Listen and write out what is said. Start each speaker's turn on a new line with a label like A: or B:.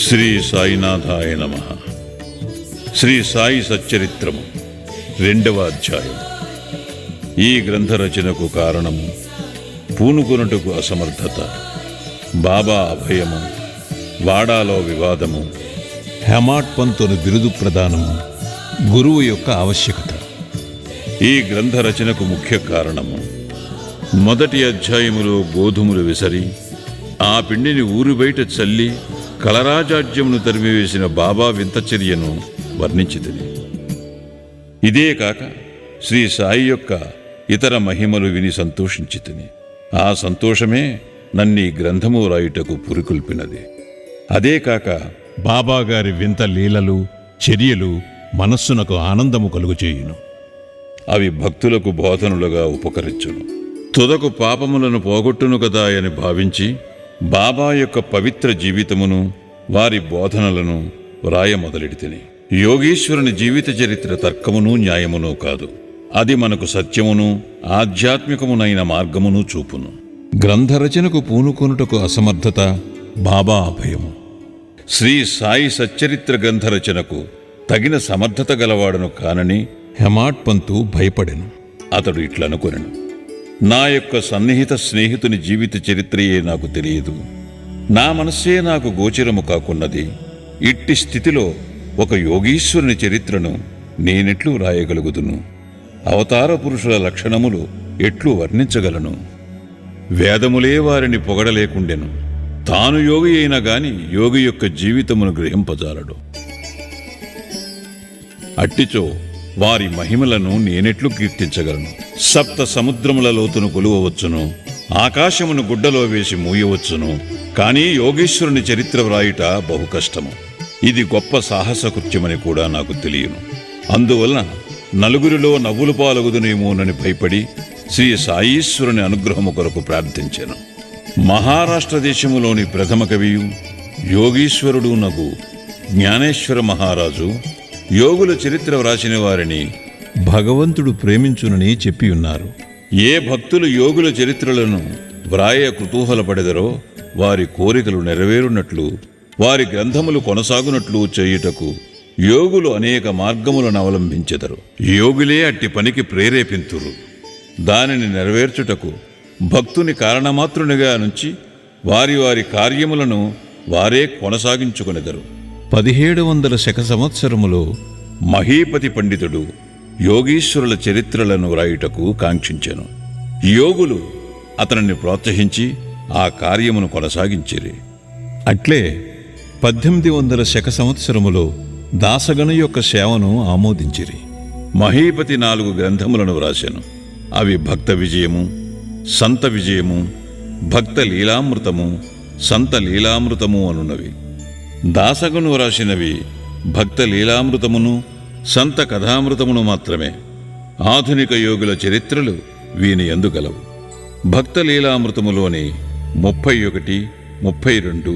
A: శ్రీ సాయినాథాయ నమః. శ్రీ సాయి సచ్చరిత్రము 2వ అధ్యాయం. ఈ గ్రంథ రచనకు కారణము పూనుకొనుటకు అసమర్థత, బాబా అభయము, వాడాలో వివాదము,
B: హెమాట్ పంతును బిరుదు ప్రదానము, గురువు యొక్క ఆవశ్యకత.
A: ఈ గ్రంథ రచనకు ముఖ్య కారణము మొదటి అధ్యాయములో గోధుమలు విసరి ఆ పిండిని ఊరు బయట చల్లి కలరాజాడ్యమును తరిమివేసిన బాబా వింతచర్యను వర్ణించితిని. ఇదే కాక శ్రీ సాయి యొక్క ఇతర మహిమలు విని సంతోషించితిని. ఆ సంతోషమే నన్నీ గ్రంథము రాయుటకు పురికొల్పినది. అదే కాక
B: బాబాగారి వింత లీలలు, చర్యలు మనస్సునకు ఆనందము కలుగుచేయును.
A: అవి భక్తులకు బోధనులుగా ఉపకరించును. తుదకు పాపములను పోగొట్టును కదా అని భావించి బాబా యొక్క పవిత్ర జీవితమును, వారి బోధనలను వ్రాయ మొదలెడితిని. యోగీశ్వరుని జీవిత చరిత్ర తర్కమును న్యాయమును కాదు, అది మనకు సత్యమును ఆధ్యాత్మికమునైన మార్గమును చూపును.
B: గ్రంథరచనకు పూనుకొనుటకు అసమర్థత, బాబా అభయము.
A: శ్రీ సాయి సచ్చరిత్ర గ్రంథ రచనకు తగిన సమర్థత గలవాడను కానని
B: హెమాట్ పంతు భయపడెను.
A: అతడు ఇట్లనుకొనెను: నా యొక్క సన్నిహిత స్నేహితుని జీవిత చరిత్రయే నాకు తెలియదు, నా మనస్సే నాకు గోచరము కాకున్నది. ఇట్టి స్థితిలో ఒక యోగీశ్వరుని చరిత్రను నేనెట్లు రాయగలుగుదును? అవతార పురుషుల లక్షణములు ఎట్లు వర్ణించగలను? వేదములే వారిని పొగడలేకుండెను. తాను యోగి అయినా గాని యోగి యొక్క జీవితమును గ్రహింపజాలడు. అట్టిచో వారి మహిమలను నేనెట్లు కీర్తించగలను? సప్త సముద్రముల లోతును కొలువవచ్చును, ఆకాశమును గుడ్డలో వేసి మూయవచ్చును, కానీ యోగేశ్వరుని చరిత్ర వ్రాయుట బహు కష్టము. ఇది గొప్ప సాహసకృత్యమని కూడా నాకు తెలియను. అందువలన నలుగురిలో నవ్వులు పాలగుదునేమోనని భయపడి శ్రీ సాయీశ్వరుని అనుగ్రహము కొరకు ప్రార్థించాను. మహారాష్ట్ర దేశములోని ప్రథమ కవియు యోగీశ్వరుడు నగు జ్ఞానేశ్వర మహారాజు యోగుల చరిత్ర వ్రాసిన వారిని
B: భగవంతుడు ప్రేమించునని చెప్పియున్నారు.
A: ఏ భక్తులు యోగుల చరిత్రలను వ్రాయ కుతూహలపడెదరో వారి కోరికలు నెరవేరునట్లు, వారి గ్రంథములు కొనసాగునట్లు చేయుటకు యోగులు అనేక మార్గములను అవలంబించెదరు. యోగులే అట్టి పనికి ప్రేరేపింతురు. దానిని నెరవేర్చుటకు భక్తుని కారణమాత్రునిగా నుంచి వారి వారి కార్యములను వారే కొనసాగించుకొనెదరు.
B: 1700 శక సంవత్సరములో
A: మహీపతి పండితుడు యోగీశ్వరుల చరిత్రలను వ్రాయుటకు కాంక్షించెను. యోగులు అతనిని ప్రోత్సహించి ఆ కార్యమును కొనసాగించిరి.
B: అట్లే 1800 శక సంవత్సరములో దాసగణ యొక్క సేవను ఆమోదించిరి.
A: మహీపతి 4 గ్రంథములను వ్రాసెను. అవి భక్త విజయము, సంత విజయము, భక్త లీలామృతము, సంత లీలామృతము అనున్నవి. దాసగను వ్రాసినవి భక్త లీలామృతమును, సంత కథామృతమును మాత్రమే. ఆధునిక యోగుల చరిత్రలు వీని యందు గలవు. భక్త లీలామృతములోని 31, 32